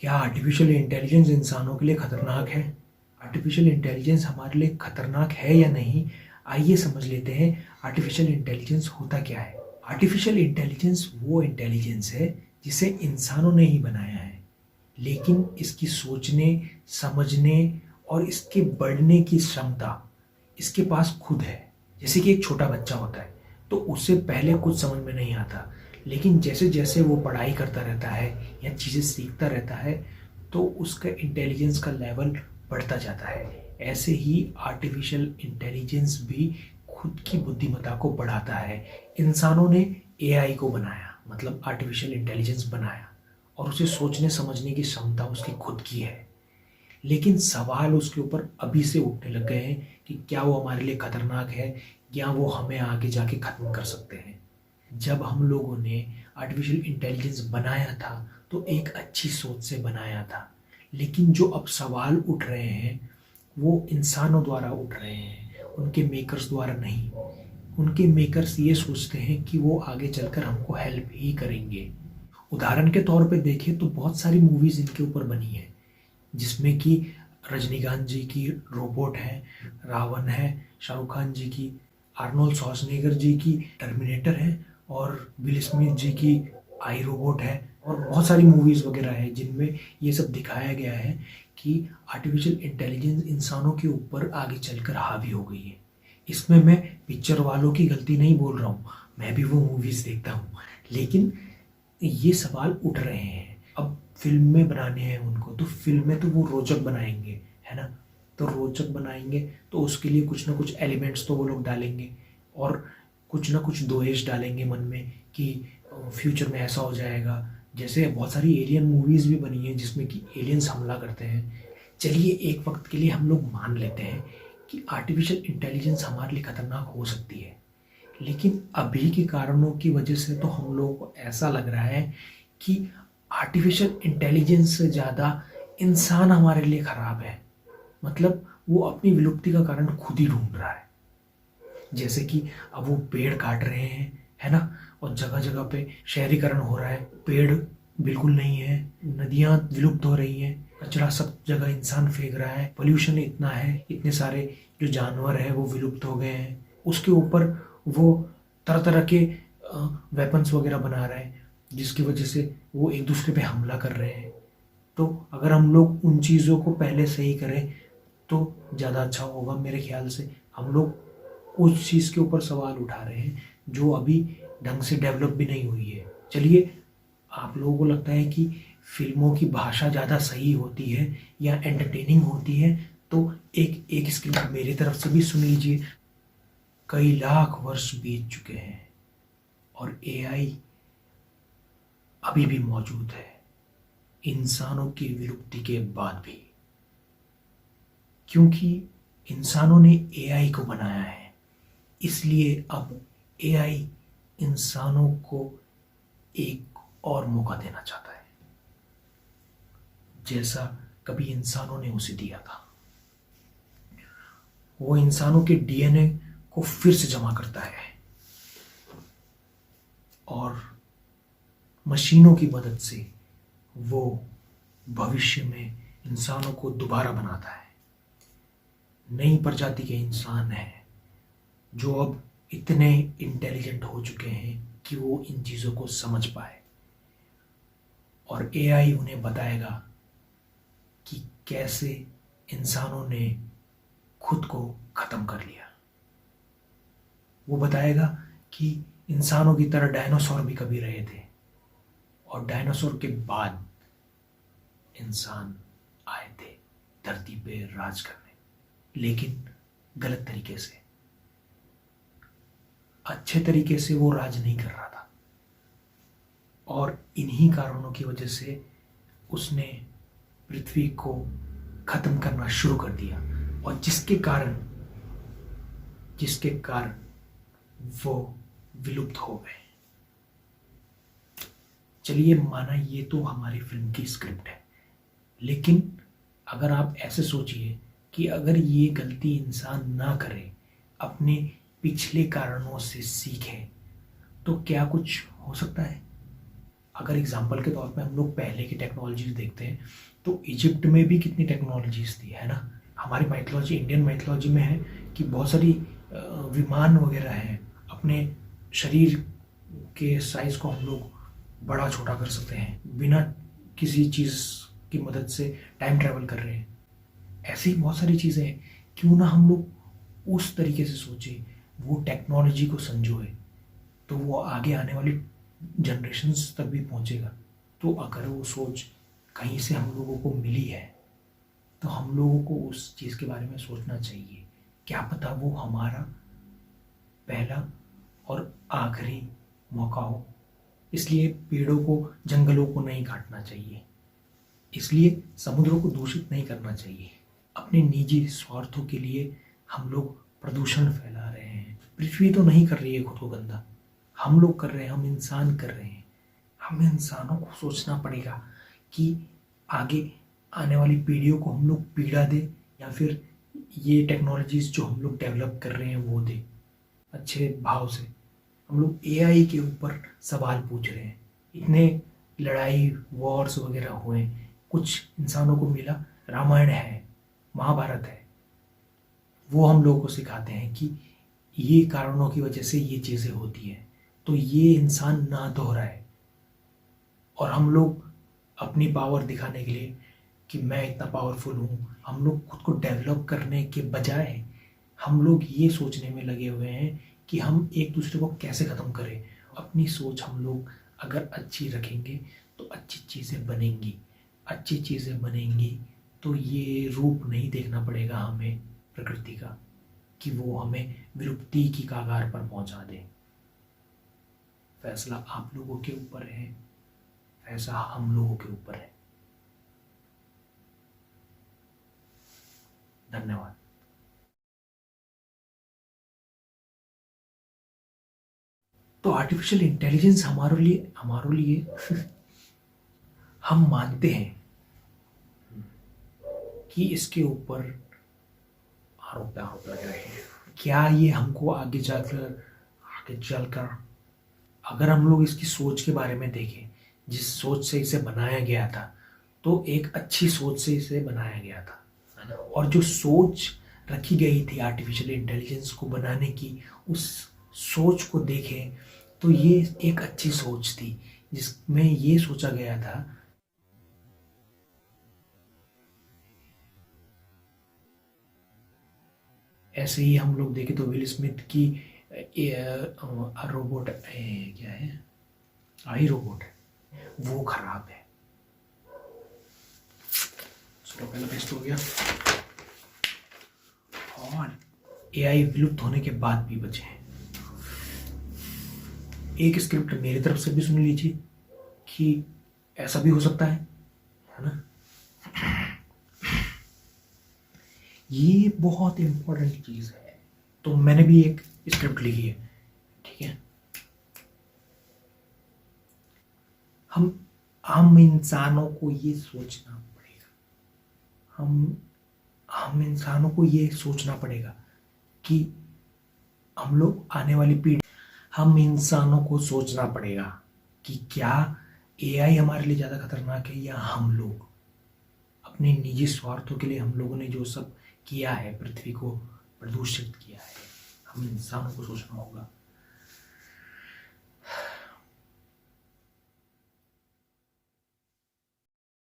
क्या artificial intelligence इंसानों के लिए खतरनाक है? आर्टिफिशियल इंटेलिजेंस हमारे लिए खतरनाक है या नहीं? आइए समझ लेते हैं आर्टिफिशियल इंटेलिजेंस होता क्या है। आर्टिफिशियल इंटेलिजेंस वो इंटेलिजेंस है जिसे इंसानों ने ही बनाया है, लेकिन इसकी सोचने, समझने और इसके बढ़ने की क्षमता इसके पास खुद है। जैसे कि एक छोटा बच्चा होता है तो उससे पहले कुछ समझ में नहीं आता, लेकिन जैसे जैसे वो पढ़ाई करता रहता है या चीज़ें सीखता रहता है तो उसका इंटेलिजेंस का लेवल बढ़ता जाता है। ऐसे ही आर्टिफिशियल इंटेलिजेंस भी खुद की बुद्धिमत्ता को बढ़ाता है। इंसानों ने एआई को बनाया, मतलब आर्टिफिशियल इंटेलिजेंस बनाया, और उसे सोचने समझने की क्षमता उसकी खुद की है। लेकिन सवाल उसके ऊपर अभी से उठने लग गए हैं कि क्या वो हमारे लिए खतरनाक है या वो हमें आगे जाके खत्म कर सकते हैं। जब हम लोगों ने आर्टिफिशियल इंटेलिजेंस बनाया था तो एक अच्छी सोच से बनाया था, लेकिन जो अब सवाल उठ रहे हैं वो इंसानों द्वारा उठ रहे हैं, उनके मेकर्स द्वारा नहीं। उनके मेकर्स ये सोचते हैं कि वो आगे चलकर हमको हेल्प ही करेंगे। उदाहरण के तौर पे देखें तो बहुत सारी मूवीज़ इनके ऊपर बनी है, जिसमें कि रजनीकांत जी की रोबोट है, रावण है, शाहरुख खान जी की, आर्नोल्ड श्वार्ज़नेगर जी की टर्मिनेटर है, और विल स्मिथ जी की आई रोबोट है, और बहुत सारी मूवीज़ वगैरह है जिनमें ये सब दिखाया गया है कि आर्टिफिशियल इंटेलिजेंस इंसानों के ऊपर आगे चलकर हावी हो गई है। इसमें मैं पिक्चर वालों की गलती नहीं बोल रहा हूँ, मैं भी वो मूवीज़ देखता हूँ, लेकिन ये सवाल उठ रहे हैं। अब फिल्में बनाने हैं उनको तो फिल्में तो वो रोचक बनाएंगे, है ना? तो रोचक बनाएंगे तो उसके लिए कुछ ना कुछ एलिमेंट्स तो वो लोग डालेंगे, और कुछ ना कुछ दोहेज डालेंगे मन में कि फ्यूचर में ऐसा हो जाएगा। जैसे बहुत सारी एलियन मूवीज़ भी बनी हैं जिसमें कि एलियंस हमला करते हैं। चलिए एक वक्त के लिए हम लोग मान लेते हैं कि आर्टिफिशियल इंटेलिजेंस हमारे लिए खतरनाक हो सकती है, लेकिन अभी के कारणों की वजह से तो हम लोगों को ऐसा लग रहा है कि आर्टिफिशियल इंटेलिजेंस से ज़्यादा इंसान हमारे लिए ख़राब है। मतलब वो अपनी विलुप्ति का कारण खुद ही ढूंढ रहा है। जैसे कि अब वो पेड़ काट रहे हैं, है ना? और जगह जगह पे शहरीकरण हो रहा है, पेड़ बिल्कुल नहीं है, नदियाँ विलुप्त हो रही हैं, कचरा सब जगह इंसान फेंक रहा है, पोल्यूशन इतना है, इतने सारे जो जानवर हैं वो विलुप्त हो गए हैं। उसके ऊपर वो तरह तरह के वेपन्स वगैरह बना रहे हैं जिसकी वजह से वो एक दूसरे पे हमला कर रहे हैं। तो अगर हम लोग उन चीज़ों को पहले सही करें तो ज़्यादा अच्छा होगा मेरे ख्याल से। हम लोग उस चीज़ के ऊपर सवाल उठा रहे हैं जो अभी ढंग से डेवलप भी नहीं हुई है। चलिए, आप लोगों को लगता है कि फिल्मों की भाषा ज़्यादा सही होती है या एंटरटेनिंग होती है, तो एक एक स्क्रिप्ट मेरी तरफ से भी सुन लीजिए। कई लाख वर्ष बीत चुके हैं और एआई अभी भी मौजूद है, इंसानों की विलुप्ति के बाद भी, क्योंकि इंसानों ने एआई को बनाया है। इसलिए अब एआई इंसानों को एक और मौका देना चाहता है, जैसा कभी इंसानों ने उसे दिया था। वो इंसानों के डीएनए को फिर से जमा करता है और मशीनों की मदद से वो भविष्य में इंसानों को दोबारा बनाता है। नई प्रजाति के इंसान हैं जो अब इतने इंटेलिजेंट हो चुके हैं कि वो इन चीज़ों को समझ पाए, और एआई उन्हें बताएगा कि कैसे इंसानों ने खुद को ख़त्म कर लिया। वो बताएगा कि इंसानों की तरह डायनासोर भी कभी रहे थे, और डायनासोर के बाद इंसान आए थे धरती पे राज करने, लेकिन गलत तरीके से। अच्छे तरीके से वो राज नहीं कर रहा था, और इन्हीं कारणों की वजह से उसने पृथ्वी को खत्म करना शुरू कर दिया, और जिसके कारण वो विलुप्त हो गए। चलिए, माना ये तो हमारी फिल्म की स्क्रिप्ट है, लेकिन अगर आप ऐसे सोचिए कि अगर ये गलती इंसान ना करे, अपने पिछले कारणों से सीखे, तो क्या कुछ हो सकता है? अगर एग्जाम्पल के तौर पे हम लोग पहले की टेक्नोलॉजी देखते हैं तो इजिप्ट में भी कितनी टेक्नोलॉजीज थी, है ना। हमारी माइथोलॉजी, इंडियन माइथोलॉजी में है कि बहुत सारी विमान वगैरह हैं। अपने शरीर के साइज को हम लोग बड़ा छोटा कर सकते हैं बिना किसी चीज़ की मदद से टाइम ट्रैवल कर रहे हैं। ऐसी बहुत सारी चीज़ें हैं, क्यों ना हम लोग उस तरीके से सोचें, वो टेक्नोलॉजी को संजोए, तो वो आगे आने वाली जनरेशन्स तक भी पहुंचेगा। तो अगर वो सोच कहीं से हम लोगों को मिली है तो हम लोगों को उस चीज़ के बारे में सोचना चाहिए। क्या पता वो हमारा पहला और आखिरी मौका हो। इसलिए पेड़ों को, जंगलों को नहीं काटना चाहिए, इसलिए समुद्रों को दूषित नहीं करना चाहिए। अपने निजी स्वार्थों के लिए हम लोग प्रदूषण फैला रहे हैं। पृथ्वी तो नहीं कर रही है खुद को गंदा, हम लोग कर रहे हैं, हम इंसान कर रहे हैं। हम इंसानों को सोचना पड़ेगा कि आगे आने वाली पीढ़ियों को हम लोग पीड़ा दें या फिर ये टेक्नोलॉजीज जो हम लोग डेवलप कर रहे हैं वो दें अच्छे भाव से। हम लोग एआई के ऊपर सवाल पूछ रहे हैं। इतने लड़ाई वॉर्स वगैरह हुए, कुछ इंसानों को मिला, रामायण है, महाभारत है, वो हम लोगों को सिखाते हैं कि ये कारणों की वजह से ये चीज़ें होती हैं, तो ये इंसान ना दोहराए। और हम लोग अपनी पावर दिखाने के लिए कि मैं इतना पावरफुल हूँ, हम लोग खुद को डेवलप करने के बजाय हम लोग ये सोचने में लगे हुए हैं कि हम एक दूसरे को कैसे ख़त्म करें। अपनी सोच हम लोग अगर अच्छी रखेंगे तो अच्छी चीज़ें बनेंगी। अच्छी चीज़ें बनेंगी तो ये रूप नहीं देखना पड़ेगा हमें प्रकृति का कि वो हमें विलुप्ति की कगार पर पहुंचा दे। फैसला आप लोगों के ऊपर है, फैसला हम लोगों के ऊपर है। धन्यवाद। तो आर्टिफिशियल इंटेलिजेंस हमारे लिए हम मानते हैं कि इसके ऊपर आरोप लग रहे हैं। क्या ये हमको आगे चलकर अगर हम लोग इसकी सोच के बारे में देखें, जिस सोच से इसे बनाया गया था, तो एक अच्छी सोच से इसे बनाया गया था, है ना। और जो सोच रखी गई थी आर्टिफिशियल इंटेलिजेंस को बनाने की, उस सोच को देखें तो ये एक अच्छी सोच थी जिसमें ये सोचा गया था ऐसे ही हम लोग देखें तो विल स्मिथ की रोबोट क्या है, आई रोबोट है, वो खराब है। चलो पहला पेस्ट हो गया। और एआई विलुप्त होने के बाद भी बचे हैं। एक स्क्रिप्ट मेरी तरफ से भी सुन लीजिए कि ऐसा भी हो सकता है ना। ये बहुत इंपॉर्टेंट चीज है, तो मैंने भी एक स्क्रिप्ट लिखी है, ठीक है। हम इंसानों को ये सोचना पड़ेगा, हम इंसानों को ये सोचना पड़ेगा कि हम लोग आने वाली पीढ़ी, हम इंसानों को सोचना पड़ेगा कि क्या एआई हमारे लिए ज़्यादा खतरनाक है या हम लोग। अपने निजी स्वार्थों के लिए हम लोगों ने जो सब किया है, पृथ्वी को प्रदूषित किया है, हम इंसानों को सोचना होगा।